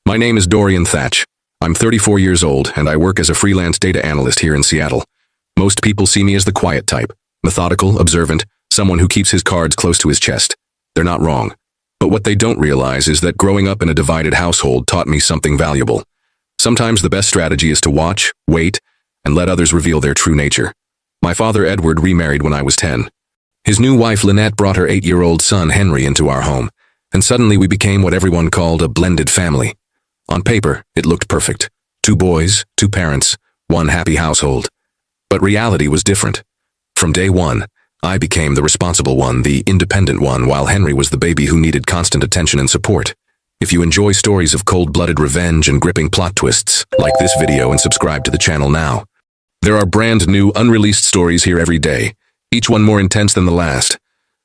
My name is Dorian Thatch. I'm 34 years old, and I work as a freelance data analyst here in Seattle. Most people see me as the quiet type, methodical, observant, someone who keeps his cards close to his chest. They're not wrong. But what they don't realize is that growing up in a divided household taught me something valuable. Sometimes the best strategy is to watch, wait, and let others reveal their true nature. My father, Edward, remarried when I was 10. His new wife, Lynette, brought her 8-year-old son, Henry, into our home, and suddenly we became what everyone called a blended family. On paper, it looked perfect. 2 boys, 2 parents, 1 happy household. But reality was different. From day one, I became the responsible one, the independent one, while Henry was the baby who needed constant attention and support. If you enjoy stories of cold-blooded revenge and gripping plot twists, like this video and subscribe to the channel now. There are brand new, unreleased stories here every day, each one more intense than the last.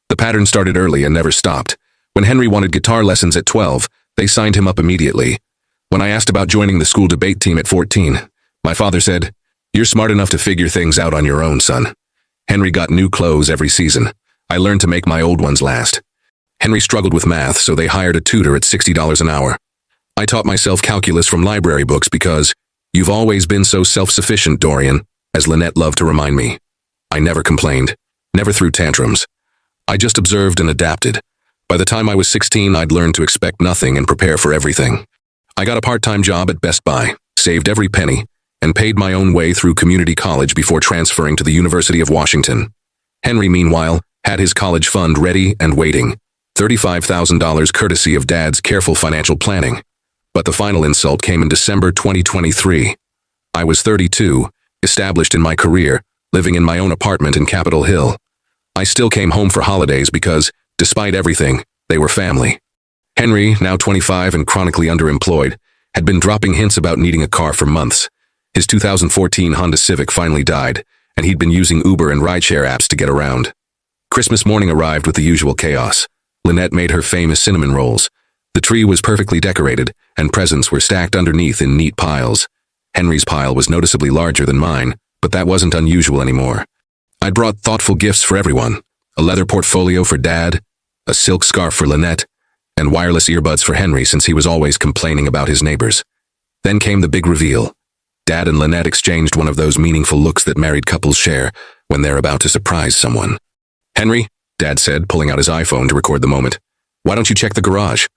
The pattern started early and never stopped. When Henry wanted guitar lessons at 12, they signed him up immediately. When I asked about joining the school debate team at 14, my father said, "You're smart enough to figure things out on your own, son." Henry got new clothes every season. I learned to make my old ones last. Henry struggled with math, so they hired a tutor at $60 an hour. I taught myself calculus from library books because you've always been so self-sufficient, Dorian, as Lynette loved to remind me. I never complained, never threw tantrums. I just observed and adapted. By the time I was 16, I'd learned to expect nothing and prepare for everything. I got a part-time job at Best Buy, saved every penny, and paid my own way through community college before transferring to the University of Washington. Henry, meanwhile, had his college fund ready and waiting, $35,000 courtesy of Dad's careful financial planning. But the final insult came in December 2023. I was 32, established in my career, living in my own apartment in Capitol Hill. I still came home for holidays because, despite everything, they were family. Henry, now 25 and chronically underemployed, had been dropping hints about needing a car for months. His 2014 Honda Civic finally died, and he'd been using Uber and rideshare apps to get around. Christmas morning arrived with the usual chaos. Lynette made her famous cinnamon rolls. The tree was perfectly decorated, and presents were stacked underneath in neat piles. Henry's pile was noticeably larger than mine, but that wasn't unusual anymore. I'd brought thoughtful gifts for everyone, a leather portfolio for Dad, a silk scarf for Lynette, and wireless earbuds for Henry since he was always complaining about his neighbors. Then came the big reveal. Dad and Lynette exchanged one of those meaningful looks that married couples share when they're about to surprise someone. "Henry," Dad said, pulling out his iPhone to record the moment, "why don't you check the garage?"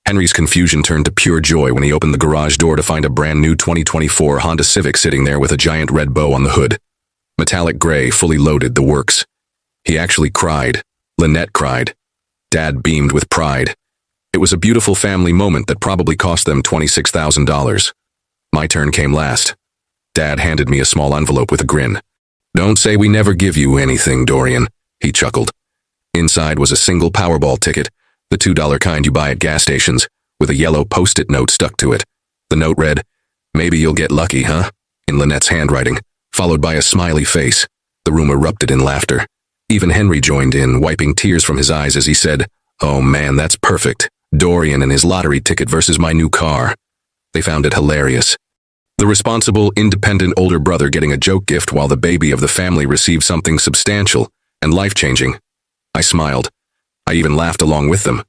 Henry's confusion turned to pure joy when he opened the garage door to find a brand new 2024 Honda Civic sitting there with a giant red bow on the hood. Metallic gray, fully loaded, the works. He actually cried. Lynette cried. Dad beamed with pride. It was a beautiful family moment that probably cost them $26,000. My turn came last. Dad handed me a small envelope with a grin. "Don't say we never give you anything, Dorian," he chuckled. Inside was a single Powerball ticket, the $2 kind you buy at gas stations, with a yellow Post-it note stuck to it. The note read, "Maybe you'll get lucky, huh?" in Lynette's handwriting, followed by a smiley face. The room erupted in laughter. Even Henry joined in, wiping tears from his eyes as he said, "Oh man, that's perfect. Dorian and his lottery ticket versus my new car." They found it hilarious. The responsible, independent older brother getting a joke gift while the baby of the family received something substantial and life-changing. I smiled. I even laughed along with them.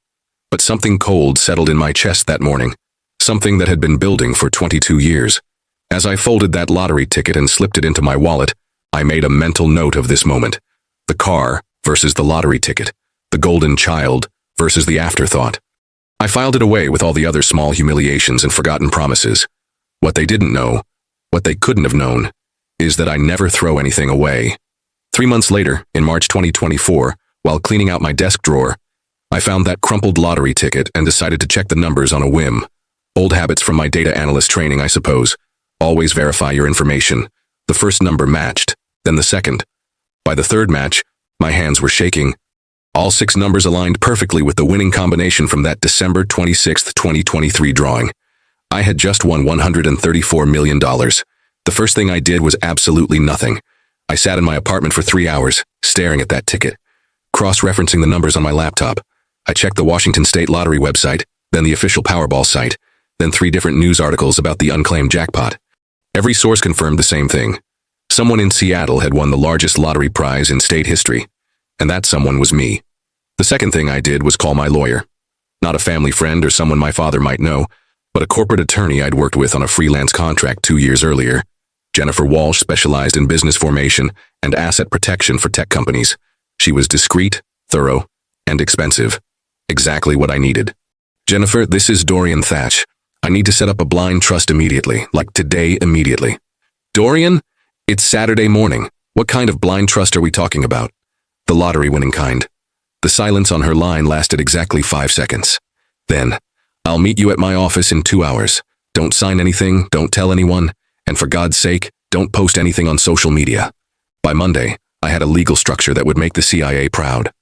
But something cold settled in my chest that morning, something that had been building for 22 years. As I folded that lottery ticket and slipped it into my wallet, I made a mental note of this moment. The car versus the lottery ticket. The golden child versus the afterthought. I filed it away with all the other small humiliations and forgotten promises. What they didn't know, what they couldn't have known, is that I never throw anything away. 3 months later, in March 2024, while cleaning out my desk drawer, I found that crumpled lottery ticket and decided to check the numbers on a whim. Old habits from my data analyst training, I suppose. Always verify your information. The first number matched, then the second. By the third match, my hands were shaking. All 6 numbers aligned perfectly with the winning combination from that December 26, 2023 drawing. I had just won $134 million. The first thing I did was absolutely nothing. I sat in my apartment for 3 hours, staring at that ticket, cross-referencing the numbers on my laptop. I checked the Washington State Lottery website, then the official Powerball site, then 3 different news articles about the unclaimed jackpot. Every source confirmed the same thing. Someone in Seattle had won the largest lottery prize in state history, and that someone was me. The second thing I did was call my lawyer. Not a family friend or someone my father might know. but a corporate attorney I'd worked with on a freelance contract 2 years earlier. Jennifer Walsh specialized in business formation and asset protection for tech companies. She was discreet, thorough, and expensive. Exactly what I needed. Jennifer, this is Dorian Thatch. I need to set up a blind trust immediately, like today immediately. Dorian? It's Saturday morning. What kind of blind trust are we talking about? The lottery-winning kind. The silence on her line lasted exactly 5 seconds. Then, I'll meet you at my office in 2 hours. Don't sign anything, don't tell anyone, and for God's sake, don't post anything on social media. By Monday, I had a legal structure that would make the CIA proud.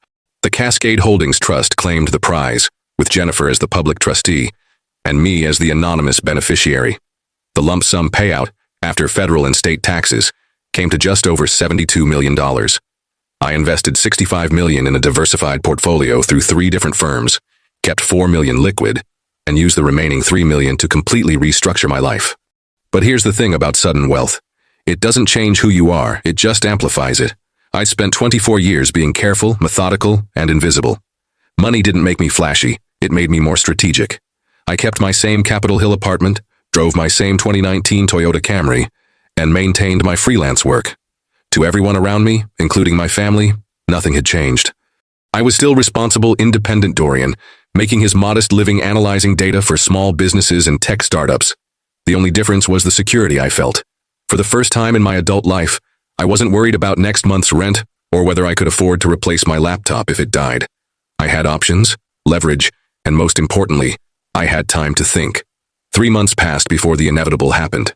The Cascade Holdings Trust claimed the prize, with Jennifer as the public trustee, and me as the anonymous beneficiary. The lump sum payout, after federal and state taxes, came to just over $72 million. I invested $65 million in a diversified portfolio through 3 different firms, kept $4 million liquid, and used the remaining $3 million to completely restructure my life. But here's the thing about sudden wealth. It doesn't change who you are, it just amplifies it. I spent 24 years being careful, methodical, and invisible. Money didn't make me flashy, it made me more strategic. I kept my same Capitol Hill apartment, drove my same 2019 Toyota Camry, and maintained my freelance work. To everyone around me, including my family, nothing had changed. I was still responsible, independent Dorian, making his modest living analyzing data for small businesses and tech startups. The only difference was the security I felt. For the first time in my adult life, I wasn't worried about next month's rent or whether I could afford to replace my laptop if it died. I had options, leverage, and most importantly, I had time to think. 3 months passed before the inevitable happened.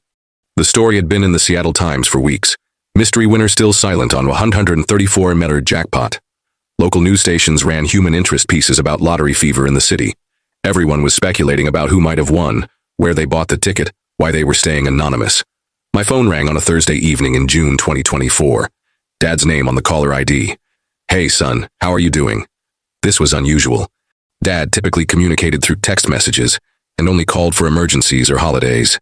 The story had been in the Seattle Times for weeks. Mystery winner still silent on 134 meter jackpot. Local news stations ran human interest pieces about lottery fever in the city. Everyone was speculating about who might have won, where they bought the ticket, why they were staying anonymous. My phone rang on a Thursday evening in June 2024. Dad's name on the caller ID. Hey son, how are you doing? This was unusual. Dad typically communicated through text messages and only called for emergencies or holidays.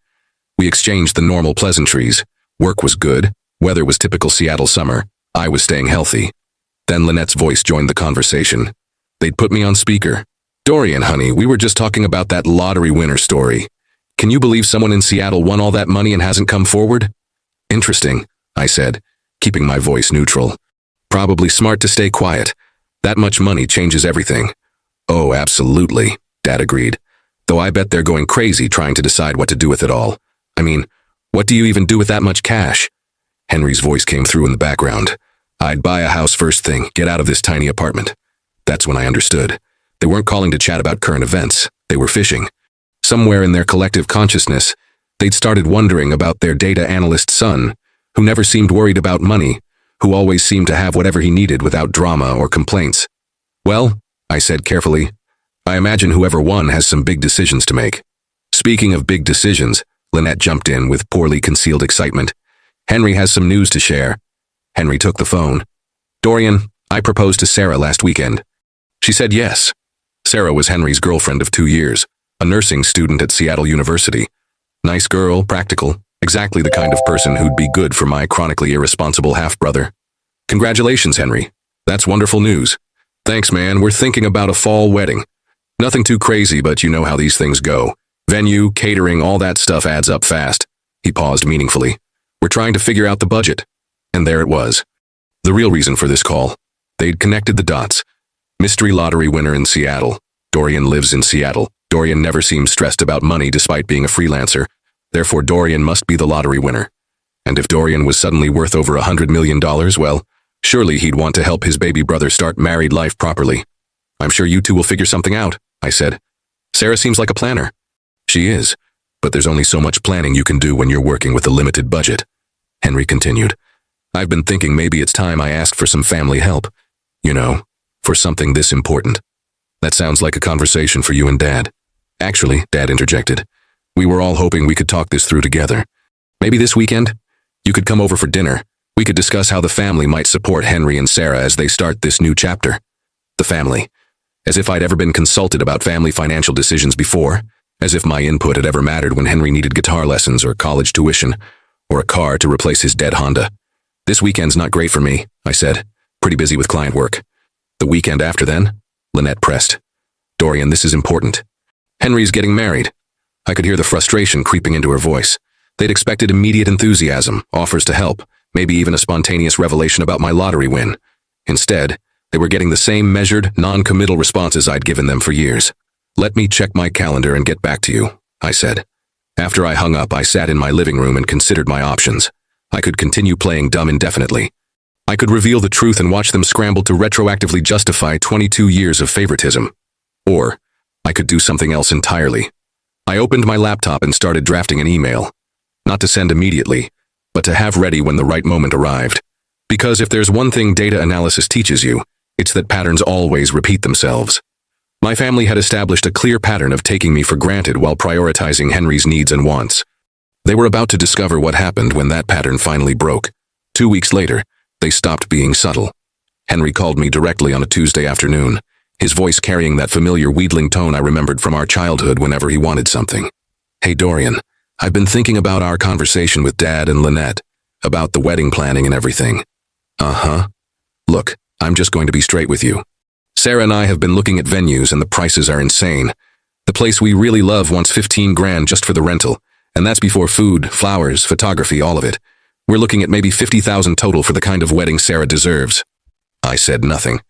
We exchanged the normal pleasantries. Work was good, weather was typical Seattle summer, I was staying healthy. Then Lynette's voice joined the conversation. They'd put me on speaker. Dorian, honey, we were just talking about that lottery winner story. Can you believe someone in Seattle won all that money and hasn't come forward? Interesting, I said, keeping my voice neutral. Probably smart to stay quiet. That much money changes everything. Oh, absolutely, Dad agreed. Though I bet they're going crazy trying to decide what to do with it all. I mean, what do you even do with that much cash? Henry's voice came through in the background. I'd buy a house first thing, get out of this tiny apartment. That's when I understood. They weren't calling to chat about current events. They were fishing. Somewhere in their collective consciousness, they'd started wondering about their data analyst son, who never seemed worried about money, who always seemed to have whatever he needed without drama or complaints. Well, I said carefully, I imagine whoever won has some big decisions to make. Speaking of big decisions, Lynette jumped in with poorly concealed excitement. Henry has some news to share. Henry took the phone. Dorian, I proposed to Sarah last weekend. She said yes. Sarah was Henry's girlfriend of 2 years, a nursing student at Seattle University. Nice girl, practical, exactly the kind of person who'd be good for my chronically irresponsible half-brother. Congratulations, Henry. That's wonderful news. Thanks, man. We're thinking about a fall wedding. Nothing too crazy, but you know how these things go. Venue, catering, all that stuff adds up fast. He paused meaningfully. We're trying to figure out the budget. And there it was. The real reason for this call. They'd connected the dots. Mystery lottery winner in Seattle. Dorian lives in Seattle. Dorian never seems stressed about money despite being a freelancer. Therefore, Dorian must be the lottery winner. And if Dorian was suddenly worth over $100 million, well, surely he'd want to help his baby brother start married life properly. I'm sure you two will figure something out, I said. Sarah seems like a planner. She is, but there's only so much planning you can do when you're working with a limited budget. Henry continued. I've been thinking maybe it's time I asked for some family help. You know, for something this important. That sounds like a conversation for you and Dad. Actually, Dad interjected. We were all hoping we could talk this through together. Maybe this weekend? You could come over for dinner. We could discuss how the family might support Henry and Sarah as they start this new chapter. The family. As if I'd ever been consulted about family financial decisions before. As if my input had ever mattered when Henry needed guitar lessons or college tuition, or a car to replace his dead Honda. This weekend's not great for me, I said. Pretty busy with client work. The weekend after then? Lynette pressed. Dorian, this is important. Henry's getting married. I could hear the frustration creeping into her voice. They'd expected immediate enthusiasm, offers to help, maybe even a spontaneous revelation about my lottery win. Instead, they were getting the same measured, non-committal responses I'd given them for years. "Let me check my calendar and get back to you," I said. After I hung up, I sat in my living room and considered my options. I could continue playing dumb indefinitely. I could reveal the truth and watch them scramble to retroactively justify 22 years of favoritism. Or, I could do something else entirely. I opened my laptop and started drafting an email. Not to send immediately, but to have ready when the right moment arrived. Because if there's one thing data analysis teaches you, it's that patterns always repeat themselves. My family had established a clear pattern of taking me for granted while prioritizing Henry's needs and wants. They were about to discover what happened when that pattern finally broke. 2 weeks later, they stopped being subtle. Henry called me directly on a Tuesday afternoon, his voice carrying that familiar wheedling tone I remembered from our childhood whenever he wanted something. "Hey Dorian, I've been thinking about our conversation with Dad and Lynette, about the wedding planning and everything." "Uh-huh. Look, I'm just going to be straight with you. Sarah and I have been looking at venues and the prices are insane. The place we really love wants 15 grand just for the rental, and that's before food, flowers, photography, all of it. We're looking at maybe 50,000 total for the kind of wedding Sarah deserves." I said nothing.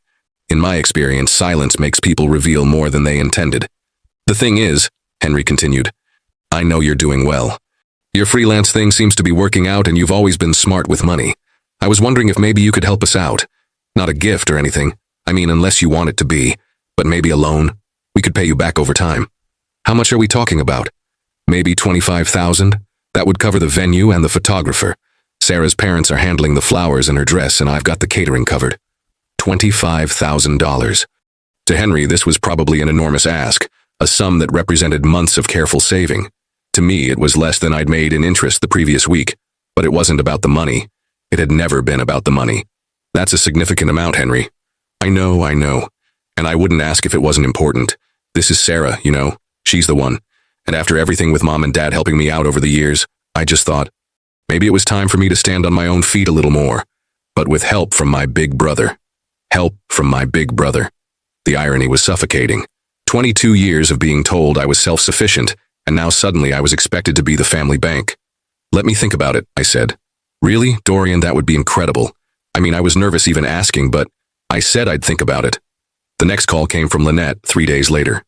In my experience, silence makes people reveal more than they intended. "The thing is," Henry continued, "I know you're doing well. Your freelance thing seems to be working out and you've always been smart with money. I was wondering if maybe you could help us out. Not a gift or anything. I mean, unless you want it to be, but maybe a loan. We could pay you back over time. How much are we talking about? Maybe 25,000? That would cover the venue and the photographer. Sarah's parents are handling the flowers and her dress, and I've got the catering covered. $25,000. To Henry, this was probably an enormous ask, a sum that represented months of careful saving. To me, it was less than I'd made in interest the previous week, but it wasn't about the money. It had never been about the money. "That's a significant amount, Henry." I know, and I wouldn't ask if it wasn't important. This is Sarah, you know, she's the one. And after everything with Mom and Dad helping me out over the years, I just thought, maybe it was time for me to stand on my own feet a little more, but with help from my big brother. Help from my big brother. The irony was suffocating. 22 years of being told I was self-sufficient, and now suddenly I was expected to be the family bank. "Let me think about it," I said. "Really, Dorian, that would be incredible. I mean, I was nervous even asking, but I said I'd think about it." The next call came from Lynette 3 days later.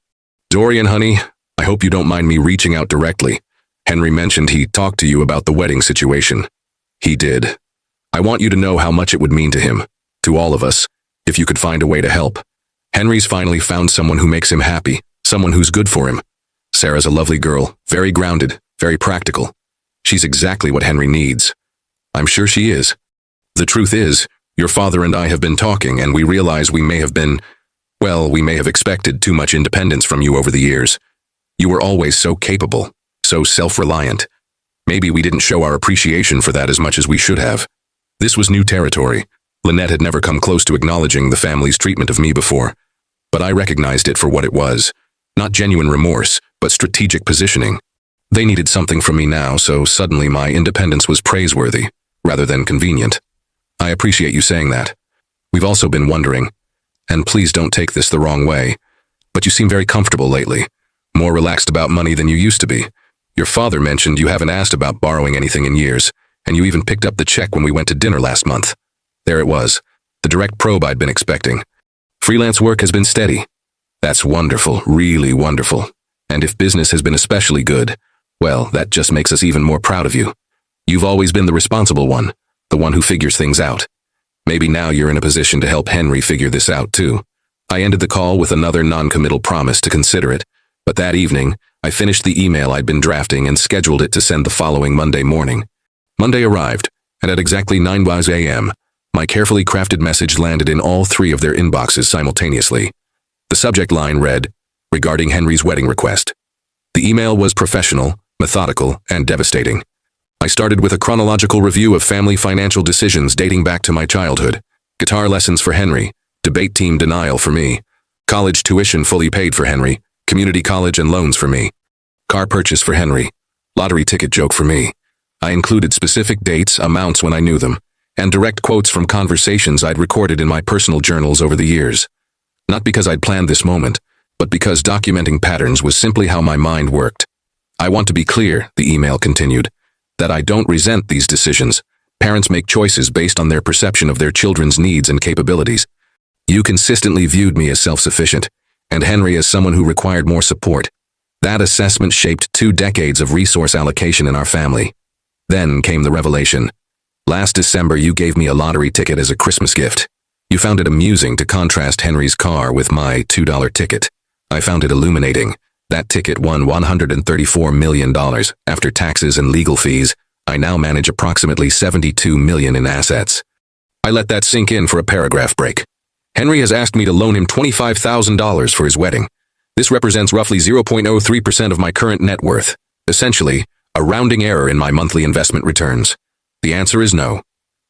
"Dorian, honey, I hope you don't mind me reaching out directly. Henry mentioned he talked to you about the wedding situation." "He did. I want you to know how much it would mean to him, to all of us, if you could find a way to help. Henry's finally found someone who makes him happy, someone who's good for him. Sarah's a lovely girl, very grounded, very practical. She's exactly what Henry needs. I'm sure she is. The truth is, your father and I have been talking and we realize we may have expected too much independence from you over the years. You were always so capable, so self-reliant. Maybe we didn't show our appreciation for that as much as we should have." This was new territory. Lynette had never come close to acknowledging the family's treatment of me before, but I recognized it for what it was. Not genuine remorse, but strategic positioning. They needed something from me now, so suddenly my independence was praiseworthy, rather than convenient. "I appreciate you saying that. We've also been wondering, and please don't take this the wrong way, but you seem very comfortable lately, more relaxed about money than you used to be. Your father mentioned you haven't asked about borrowing anything in years, and you even picked up the check when we went to dinner last month." There it was, the direct probe I'd been expecting. "Freelance work has been steady." "That's wonderful, really wonderful. And if business has been especially good, well, that just makes us even more proud of you. You've always been the responsible one, the one who figures things out. Maybe now you're in a position to help Henry figure this out too." I ended the call with another non-committal promise to consider it, but that evening, I finished the email I'd been drafting and scheduled it to send the following Monday morning. Monday arrived, and at exactly 9 a.m., my carefully crafted message landed in all 3 of their inboxes simultaneously. The subject line read, "Regarding Henry's wedding request." The email was professional, methodical, and devastating. I started with a chronological review of family financial decisions dating back to my childhood. Guitar lessons for Henry, debate team denial for me, college tuition fully paid for Henry, community college and loans for me, car purchase for Henry, lottery ticket joke for me. I included specific dates, amounts when I knew them, and direct quotes from conversations I'd recorded in my personal journals over the years. Not because I'd planned this moment, but because documenting patterns was simply how my mind worked. I want to be clear, the email continued, that I don't resent these decisions. Parents make choices based on their perception of their children's needs and capabilities. You consistently viewed me as self-sufficient, and Henry as someone who required more support. That assessment shaped 2 decades of resource allocation in our family. Then came the revelation. Last December, you gave me a lottery ticket as a Christmas gift. You found it amusing to contrast Henry's car with my $2 ticket. I found it illuminating. That ticket won $134 million. After taxes and legal fees, I now manage approximately $72 million in assets. I let that sink in for a paragraph break. Henry has asked me to loan him $25,000 for his wedding. This represents roughly 0.03% of my current net worth. Essentially, a rounding error in my monthly investment returns. The answer is no.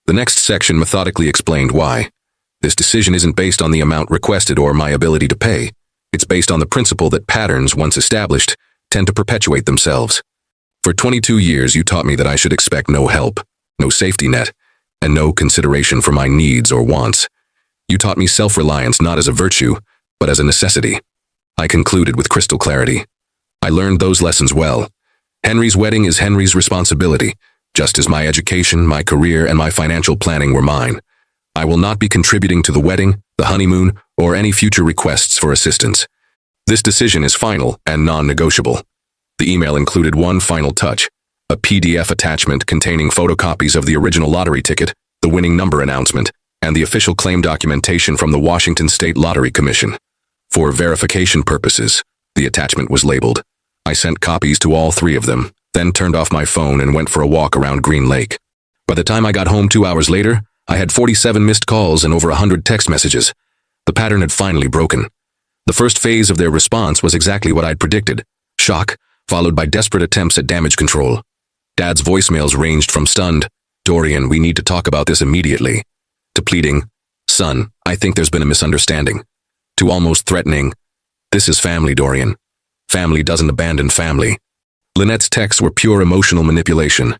The next section methodically explained why. This decision isn't based on the amount requested or my ability to pay. It's based on the principle that patterns, once established, tend to perpetuate themselves. For 22 years, you taught me that I should expect no help, no safety net, and no consideration for my needs or wants. You taught me self-reliance not as a virtue, but as a necessity. I concluded with crystal clarity. I learned those lessons well. Henry's wedding is Henry's responsibility, just as my education, my career, and my financial planning were mine. I will not be contributing to the wedding, the honeymoon, or any future requests for assistance. This decision is final and non-negotiable. The email included one final touch, a PDF attachment containing photocopies of the original lottery ticket, the winning number announcement, and the official claim documentation from the Washington State Lottery Commission. For verification purposes, the attachment was labeled. I sent copies to all 3 of them, then turned off my phone and went for a walk around Green Lake. By the time I got home 2 hours later, I had 47 missed calls and over 100 text messages. The pattern had finally broken. The first phase of their response was exactly what I'd predicted. Shock, followed by desperate attempts at damage control. Dad's voicemails ranged from stunned, "Dorian, we need to talk about this immediately," to pleading, "Son, I think there's been a misunderstanding," to almost threatening, "This is family, Dorian. Family doesn't abandon family." Lynette's texts were pure emotional manipulation.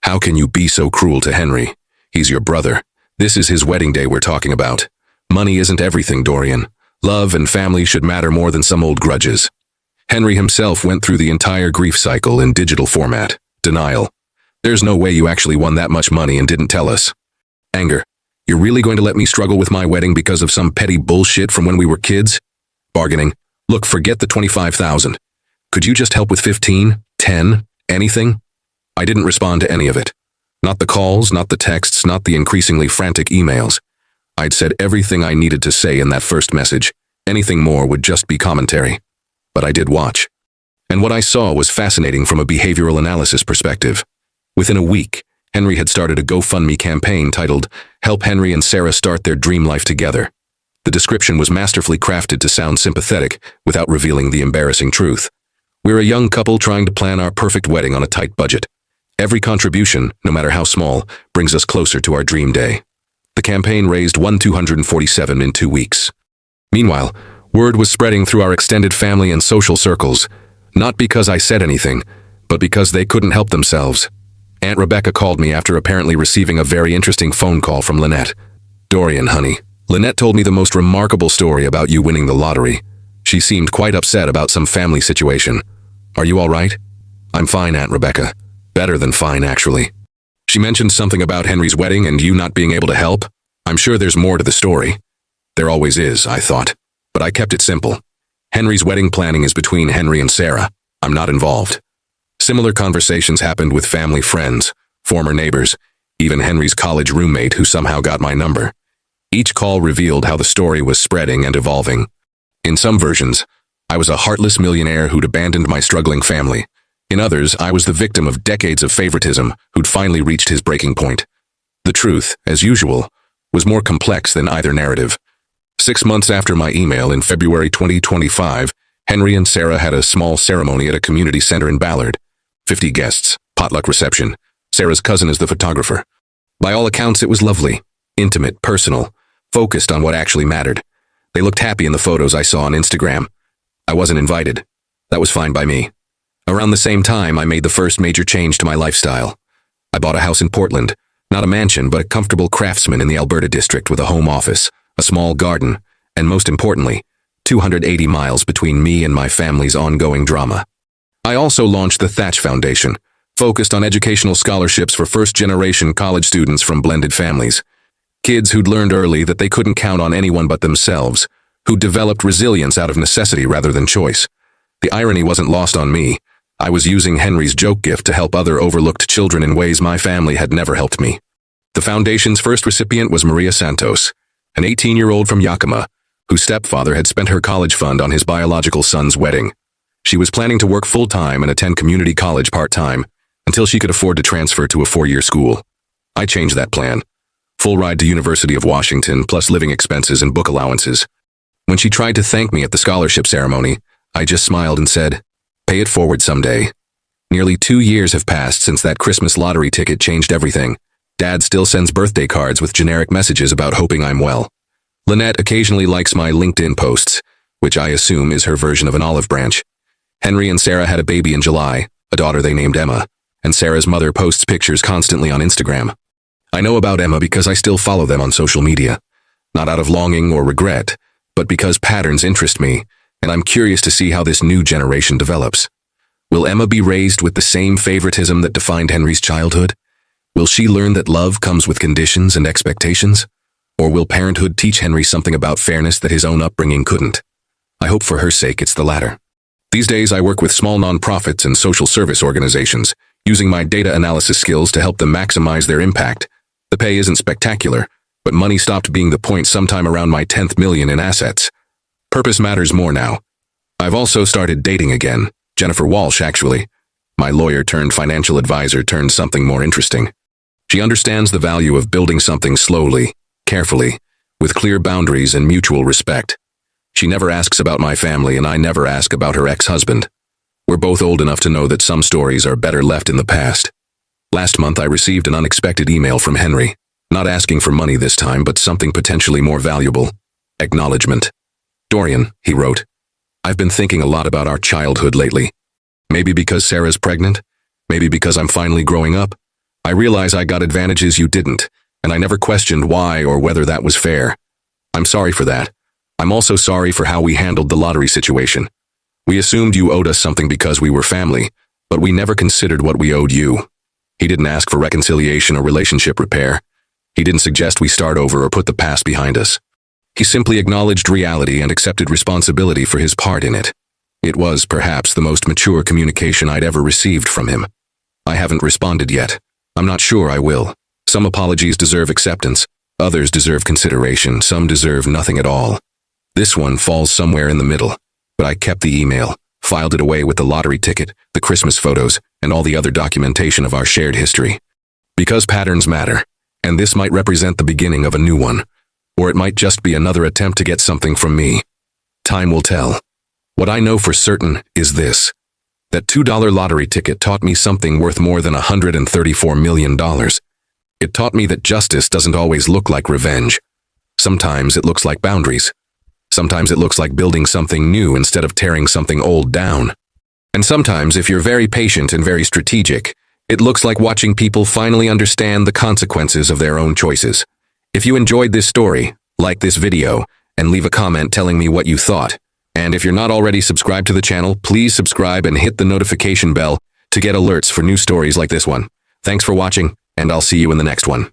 "How can you be so cruel to Henry? He's your brother. This is his wedding day we're talking about. Money isn't everything, Dorian. Love and family should matter more than some old grudges." Henry himself went through the entire grief cycle in digital format. Denial. "There's no way you actually won that much money and didn't tell us." Anger. "You're really going to let me struggle with my wedding because of some petty bullshit from when we were kids?" Bargaining. "Look, forget the 25,000. Could you just help with 15, 10, anything?" I didn't respond to any of it. Not the calls, not the texts, not the increasingly frantic emails. I'd said everything I needed to say in that first message. Anything more would just be commentary. But I did watch. And what I saw was fascinating from a behavioral analysis perspective. Within a week, Henry had started a GoFundMe campaign titled, "Help Henry and Sarah Start Their Dream Life Together." The description was masterfully crafted to sound sympathetic without revealing the embarrassing truth. We're a young couple trying to plan our perfect wedding on a tight budget. Every contribution, no matter how small, brings us closer to our dream day. The campaign raised $1,247 in 2 weeks. Meanwhile, word was spreading through our extended family and social circles, not because I said anything, but because they couldn't help themselves. Aunt Rebecca called me after apparently receiving a very interesting phone call from Lynette. "Dorian, honey, Lynette told me the most remarkable story about you winning the lottery. She seemed quite upset about some family situation. Are you all right?" "I'm fine, Aunt Rebecca. Better than fine, actually." "She mentioned something about Henry's wedding and you not being able to help. I'm sure there's more to the story." There always is, I thought. But I kept it simple. Henry's wedding planning is between Henry and Sarah. I'm not involved. Similar conversations happened with family friends, former neighbors, even Henry's college roommate who somehow got my number. Each call revealed how the story was spreading and evolving. In some versions, I was a heartless millionaire who'd abandoned my struggling family. In others, I was the victim of decades of favoritism who'd finally reached his breaking point. The truth, as usual, was more complex than either narrative. 6 months after my email in February 2025, Henry and Sarah had a small ceremony at a community center in Ballard. 50 guests, potluck reception. Sarah's cousin is the photographer. By all accounts, it was lovely, intimate, personal, focused on what actually mattered. They looked happy in the photos I saw on Instagram. I wasn't invited. That was fine by me. Around the same time, I made the first major change to my lifestyle. I bought a house in Portland, not a mansion, but a comfortable craftsman in the Alberta district with a home office, a small garden, and most importantly, 280 miles between me and my family's ongoing drama. I also launched the Thatch Foundation, focused on educational scholarships for first-generation college students from blended families. Kids who'd learned early that they couldn't count on anyone but themselves, who'd developed resilience out of necessity rather than choice. The irony wasn't lost on me. I was using Henry's joke gift to help other overlooked children in ways my family had never helped me. The foundation's first recipient was Maria Santos, an 18-year-old from Yakima, whose stepfather had spent her college fund on his biological son's wedding. She was planning to work full-time and attend community college part-time until she could afford to transfer to a 4-year school. I changed that plan. Full ride to University of Washington, plus living expenses and book allowances. When she tried to thank me at the scholarship ceremony, I just smiled and said, "Pay it forward someday." Nearly 2 years have passed since that Christmas lottery ticket changed everything. Dad still sends birthday cards with generic messages about hoping I'm well. Lynette occasionally likes my LinkedIn posts, which I assume is her version of an olive branch. Henry and Sarah had a baby in July, a daughter they named Emma, and Sarah's mother posts pictures constantly on Instagram. I know about Emma because I still follow them on social media, not out of longing or regret, but because patterns interest me, and I'm curious to see how this new generation develops. Will Emma be raised with the same favoritism that defined Henry's childhood? Will she learn that love comes with conditions and expectations? Or will parenthood teach Henry something about fairness that his own upbringing couldn't? I hope for her sake it's the latter. These days I work with small nonprofits and social service organizations, using my data analysis skills to help them maximize their impact. The pay isn't spectacular, but money stopped being the point sometime around my 10th million in assets. Purpose matters more now. I've also started dating again. Jennifer Walsh, actually. My lawyer turned financial advisor turned something more interesting. She understands the value of building something slowly, carefully, with clear boundaries and mutual respect. She never asks about my family, and I never ask about her ex-husband. We're both old enough to know that some stories are better left in the past. Last month I received an unexpected email from Henry, not asking for money this time, but something potentially more valuable. Acknowledgement. "Dorian," he wrote, "I've been thinking a lot about our childhood lately. Maybe because Sarah's pregnant, maybe because I'm finally growing up. I realize I got advantages you didn't, and I never questioned why or whether that was fair. I'm sorry for that. I'm also sorry for how we handled the lottery situation. We assumed you owed us something because we were family, but we never considered what we owed you." He didn't ask for reconciliation or relationship repair. He didn't suggest we start over or put the past behind us. He simply acknowledged reality and accepted responsibility for his part in it. It was, perhaps, the most mature communication I'd ever received from him. I haven't responded yet. I'm not sure I will. Some apologies deserve acceptance. Others deserve consideration. Some deserve nothing at all. This one falls somewhere in the middle. But I kept the email, filed it away with the lottery ticket, the Christmas photos, and all the other documentation of our shared history. Because patterns matter, and this might represent the beginning of a new one. Or it might just be another attempt to get something from me. Time will tell. What I know for certain is this: that $2 lottery ticket taught me something worth more than $134 million. It taught me that justice doesn't always look like revenge. Sometimes it looks like boundaries. Sometimes it looks like building something new instead of tearing something old down. And sometimes, if you're very patient and very strategic, it looks like watching people finally understand the consequences of their own choices. If you enjoyed this story, like this video, and leave a comment telling me what you thought. And if you're not already subscribed to the channel, please subscribe and hit the notification bell to get alerts for new stories like this one. Thanks for watching, and I'll see you in the next one.